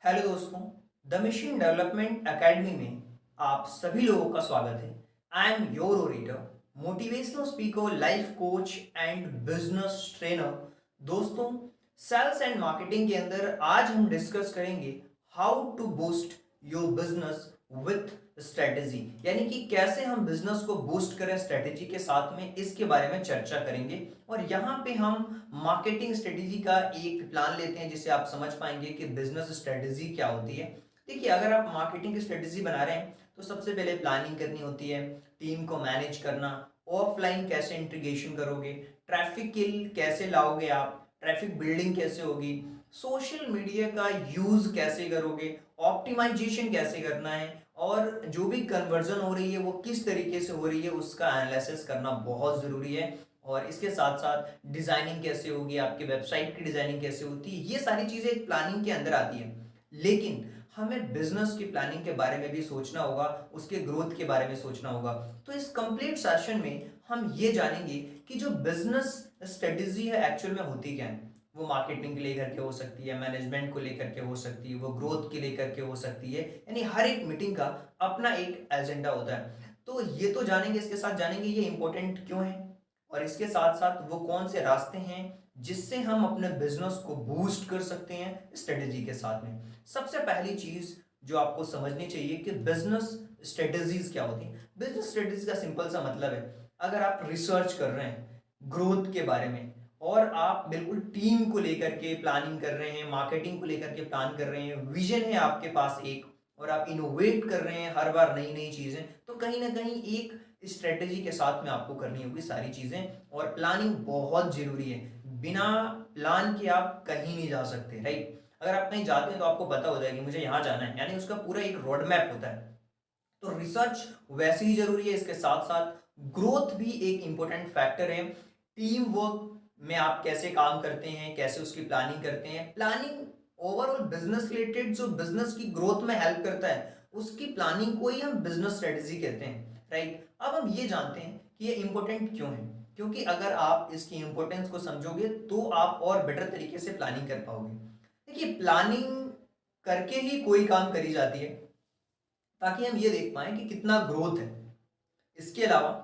Hello दोस्तों, the mission development academy में आप सभी लोगों का स्वागत है। I am your orator, motivational speaker, life coach and business trainer. दोस्तों, सेल्स एंड मार्केटिंग के अंदर आज हम डिस्कस करेंगे how to boost your business with strategy, यानी कि कैसे हम बिजनेस को बूस्ट करें स्ट्रेटेजी के साथ में, इसके बारे में चर्चा करेंगे। और यहाँ पे हम मार्केटिंग स्ट्रेटेजी का एक प्लान लेते हैं जिससे आप समझ पाएंगे कि बिजनेस स्ट्रेटेजी क्या होती है। देखिए, अगर आप मार्केटिंग की स्ट्रेटेजी बना रहे हैं तो सबसे पहले प्लानिंग करनी होती है, टीम को मैनेज करना, ऑफलाइन कैसे इंटीग्रेशन करोगे, ट्रैफिक किल कैसे लाओगे, आप ट्रैफिक बिल्डिंग कैसे होगी, सोशल मीडिया का यूज कैसे करोगे, ऑप्टिमाइजेशन कैसे करना है, और जो भी कन्वर्जन हो रही है वो किस तरीके से हो रही है उसका एनालिसिस करना बहुत ज़रूरी है। और इसके साथ साथ डिज़ाइनिंग कैसे होगी, आपकी वेबसाइट की डिज़ाइनिंग कैसे होती है, ये सारी चीज़ें एक प्लानिंग के अंदर आती है। लेकिन हमें बिजनेस की प्लानिंग के बारे में भी सोचना होगा, उसके ग्रोथ के बारे में सोचना होगा। तो इस कंप्लीट सेशन में हम ये जानेंगे कि जो बिजनेस स्ट्रेटेजी है एक्चुअल में होती क्या है। वो मार्केटिंग के लेकर के हो सकती है, मैनेजमेंट को लेकर के हो सकती है, वो ग्रोथ के लेकर के हो सकती है, यानी हर एक मीटिंग का अपना एक एजेंडा होता है। तो ये तो जानेंगे, इसके साथ जानेंगे ये इंपॉर्टेंट क्यों है, और इसके साथ साथ वो कौन से रास्ते हैं जिससे हम अपने बिजनेस को बूस्ट कर सकते हैं स्ट्रेटेजी के साथ में। सबसे पहली चीज जो आपको समझनी चाहिए कि बिजनेस स्ट्रेटेजीज क्या होती हैं। बिजनेस स्ट्रेटेजी का सिंपल सा मतलब है, अगर आप रिसर्च कर रहे हैं ग्रोथ के बारे में और आप बिल्कुल टीम को लेकर के प्लानिंग कर रहे हैं, मार्केटिंग को लेकर के प्लान कर रहे हैं, विजन है आपके पास एक, और आप इनोवेट कर रहे हैं हर बार नई नई चीजें, तो कहीं ना कहीं एक स्ट्रेटेजी के साथ में आपको करनी होगी सारी चीजें। और प्लानिंग बहुत जरूरी है, बिना प्लान के आप कहीं नहीं जा सकते, राइट। अगर आप कहीं जाते हैं तो आपको पता होता है कि मुझे यहाँ जाना है, यानी उसका पूरा एक रोड मैप होता है। तो रिसर्च वैसे ही जरूरी है, इसके साथ साथ ग्रोथ भी एक इंपॉर्टेंट फैक्टर है। टीम वर्क में आप कैसे काम करते हैं, कैसे उसकी प्लानिंग करते हैं, प्लानिंग ओवरऑल बिजनेस रिलेटेड जो बिजनेस की ग्रोथ में हेल्प करता है उसकी प्लानिंग को ही हम बिजनेस स्ट्रेटेजी कहते हैं, राइट। अब हम ये जानते हैं कि ये इंपॉर्टेंट क्यों है, क्योंकि अगर आप इसकी इंपॉर्टेंस को समझोगे तो आप और बेटर तरीके से प्लानिंग कर पाओगे। देखिए, प्लानिंग करके ही कोई काम करी जाती है ताकि हम ये देख पाएं कि कितना ग्रोथ है। इसके अलावा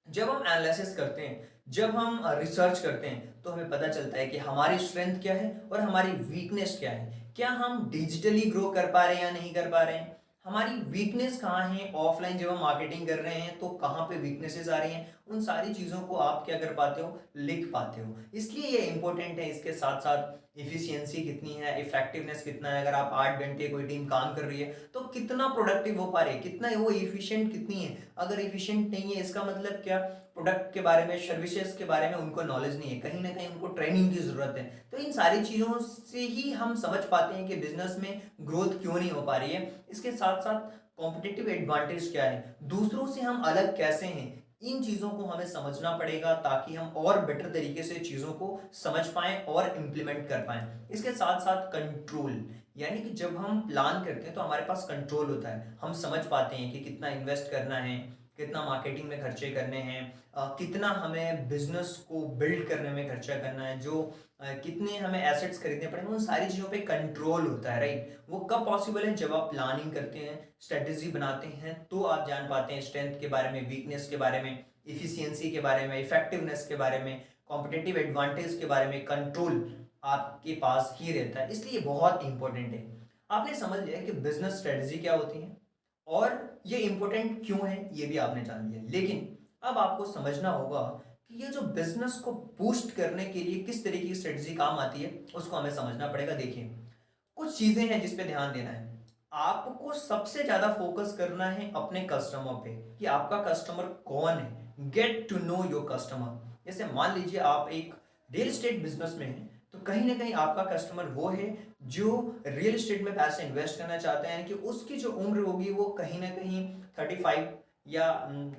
जब हम एनालिसिस करते हैं, जब हम रिसर्च करते हैं, तो हमें पता चलता है कि हमारी स्ट्रेंथ क्या है और हमारी वीकनेस क्या है। क्या हम डिजिटली ग्रो कर पा रहे हैं या नहीं कर पा रहे हैं, हमारी वीकनेस कहाँ है, ऑफलाइन जब हम मार्केटिंग कर रहे हैं तो कहाँ पे वीकनेसेस आ रही हैं, उन सारी चीज़ों को आप क्या कर पाते हो, लिख पाते हो। इसलिए ये इंपॉर्टेंट है। इसके साथ साथ इफिशियंसी कितनी है, इफेक्टिवनेस कितना है, अगर आप 8 घंटे कोई टीम काम कर रही है तो कितना प्रोडक्टिव हो पा रही है, कितना वो इफिशियंट कितनी है। अगर इफिशियंट नहीं है इसका मतलब क्या, प्रोडक्ट के बारे में, सर्विसेज के बारे में उनको नॉलेज नहीं है, कहीं ना कहीं उनको ट्रेनिंग की जरूरत है। तो इन सारी चीज़ों से ही हम समझ पाते हैं कि बिजनेस में ग्रोथ क्यों नहीं हो पा रही है। इसके साथ साथ कॉम्पिटिटिव एडवांटेज क्या है, दूसरों से हम अलग कैसे हैं, इन चीज़ों को हमें समझना पड़ेगा ताकि हम और बेटर तरीके से चीज़ों को समझ पाएं और इम्प्लीमेंट कर पाएं। इसके साथ साथ कंट्रोल, यानी कि जब हम प्लान करते हैं तो हमारे पास कंट्रोल होता है, हम समझ पाते हैं कि कितना इन्वेस्ट करना है, कितना मार्केटिंग में खर्चे करने हैं, कितना हमें बिजनेस को बिल्ड करने में खर्चा करना है, जो कितने हमें एसेट्स खरीदने पड़ेंगे, उन सारी चीज़ों पे कंट्रोल होता है, राइट। वो कब पॉसिबल है, जब आप प्लानिंग करते हैं, स्ट्रेटेजी बनाते हैं, तो आप जान पाते हैं स्ट्रेंथ के बारे में, वीकनेस के बारे में, इफिशियंसी के बारे में, इफेक्टिवनेस के बारे में, कॉम्पिटिटिव एडवांटेज के बारे में। कंट्रोल आपके पास ही रहता है, इसलिए बहुत इंपॉर्टेंट है। आपने समझ लिया कि बिजनेस स्ट्रेटेजी क्या होती है और ये इंपॉर्टेंट क्यों है, ये भी आपने जान लिया। लेकिन अब आपको समझना होगा कि ये जो बिजनेस को बूस्ट करने के लिए किस तरीके की स्ट्रेटजी काम आती है, उसको हमें समझना पड़ेगा। देखिए, कुछ चीजें हैं जिस पे ध्यान देना है। आपको सबसे ज्यादा फोकस करना है अपने कस्टमर पे, कि आपका कस्टमर कौन है। Get to know your customer. जैसे मान लीजिए आप एक रियल एस्टेट बिजनेस में हैं, तो कहीं ना कहीं आपका कस्टमर वो है जो रियल एस्टेट में पैसे इन्वेस्ट करना चाहते हैं, कि उसकी जो उम्र होगी वो कहीं ना कहीं 35 या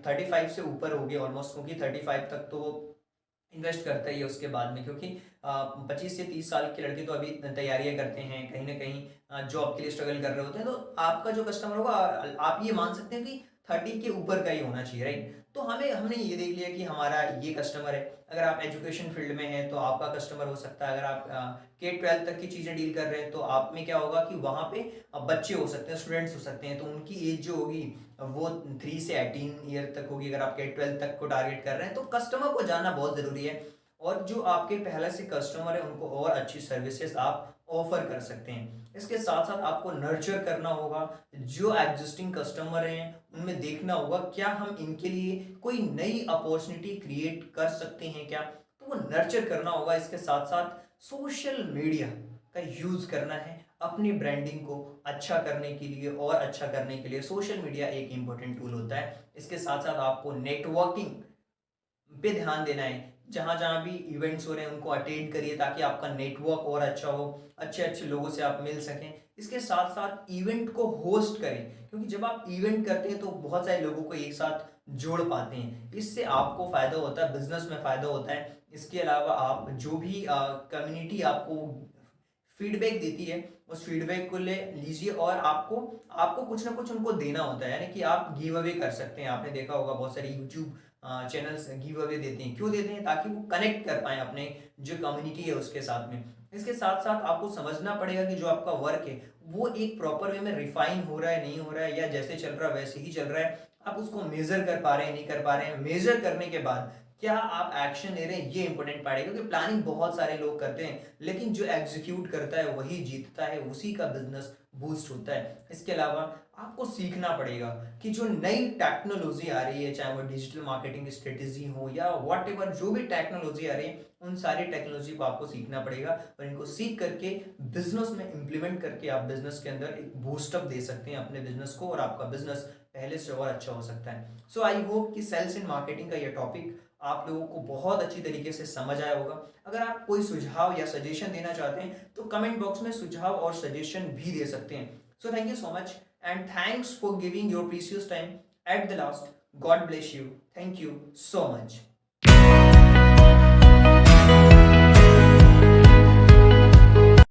35 से ऊपर होगी ऑलमोस्ट, क्योंकि 35 तक तो वो इन्वेस्ट करता ही है उसके बाद में, क्योंकि 25 से 30 साल के लड़के तो अभी तैयारियां करते हैं, कहीं ना कहीं जॉब के लिए स्ट्रगल कर रहे होते हैं। तो आपका जो कस्टमर होगा, आप ये मान सकते हैं कि 30 के ऊपर का ही होना चाहिए, राइट। तो हमने ये देख लिया कि हमारा ये कस्टमर है। अगर आप एजुकेशन फील्ड में हैं तो आपका कस्टमर हो सकता है। अगर आप K-12 तक की चीज़ें डील कर रहे हैं तो आप में क्या होगा कि वहाँ पे बच्चे हो सकते हैं, स्टूडेंट्स हो सकते हैं, तो उनकी एज जो होगी वो 3 से 18 ईयर तक होगी। अगर आप K-12 तक को टारगेट कर रहे हैं तो कस्टमर को जानना बहुत ज़रूरी है, और जो आपके पहले से कस्टमर है उनको और अच्छी सर्विसेज आप ऑफर कर सकते हैं। इसके साथ साथ आपको नर्चर करना होगा, जो एग्जिस्टिंग कस्टमर हैं उनमें देखना होगा क्या हम इनके लिए कोई नई अपॉर्चुनिटी क्रिएट कर सकते हैं क्या, तो वो नर्चर करना होगा। इसके साथ साथ सोशल मीडिया का यूज करना है अपनी ब्रांडिंग को अच्छा करने के लिए, और अच्छा करने के लिए सोशल मीडिया एक इंपॉर्टेंट टूल होता है। इसके साथ साथ आपको नेटवर्किंग पे ध्यान देना है। जहाँ जहाँ भी इवेंट्स हो रहे हैं उनको अटेंड करिए ताकि आपका नेटवर्क और अच्छा हो, अच्छे अच्छे लोगों से आप मिल सकें। इसके साथ साथ इवेंट को होस्ट करें, क्योंकि जब आप इवेंट करते हैं तो बहुत सारे लोगों को एक साथ जोड़ पाते हैं। इससे आपको फ़ायदा होता है, बिजनेस में फ़ायदा होता है। इसके अलावा आप जो भी कम्युनिटी आपको फीडबैक देती है उस फीडबैक को ले लीजिए, और आपको आपको कुछ ना कुछ उनको देना होता है। यानी कि आप गिव अवे कर सकते हैं। आपने देखा होगा बहुत सारे यूट्यूब चैनल्स गिव अवे देते हैं। क्यों देते हैं? ताकि वो कनेक्ट कर पाए अपने जो कम्युनिटी है उसके साथ में। इसके साथ साथ आपको समझना पड़ेगा कि जो आपका वर्क है वो एक प्रॉपर वे में रिफाइन हो रहा है, नहीं हो रहा है, या जैसे चल रहा है वैसे ही चल रहा है। आप उसको मेजर कर पा रहे हैं, नहीं कर पा रहे हैं। मेजर करने के बाद क्या आप एक्शन ले रहे हैं, ये इंपॉर्टेंट पार्ट है। क्योंकि प्लानिंग बहुत सारे लोग करते हैं, लेकिन जो एग्जीक्यूट करता है वही जीतता है, उसी का बिजनेस बूस्ट होता है। इसके अलावा आपको सीखना पड़ेगा कि जो नई टेक्नोलॉजी आ रही है, चाहे वो डिजिटल मार्केटिंग स्ट्रेटेजी हो या वॉट एवर, जो भी टेक्नोलॉजी आ रही है उन सारी टेक्नोलॉजी को आपको सीखना पड़ेगा, और इनको सीख करके बिजनेस में इंप्लीमेंट करके आप बिजनेस के अंदर एक बूस्टअप दे सकते हैं अपने बिजनेस को, और आपका बिजनेस पहले से और अच्छा हो सकता है। सो आई होप कि सेल्स इन मार्केटिंग का ये टॉपिक आप लोगों को बहुत अच्छी तरीके से समझ आया होगा। अगर आप कोई सुझाव या सजेशन देना चाहते हैं तो कमेंट बॉक्स में सुझाव और सजेशन भी दे सकते हैं। So thank you so much and thanks for giving your precious time at the last. God bless you. Thank you so much.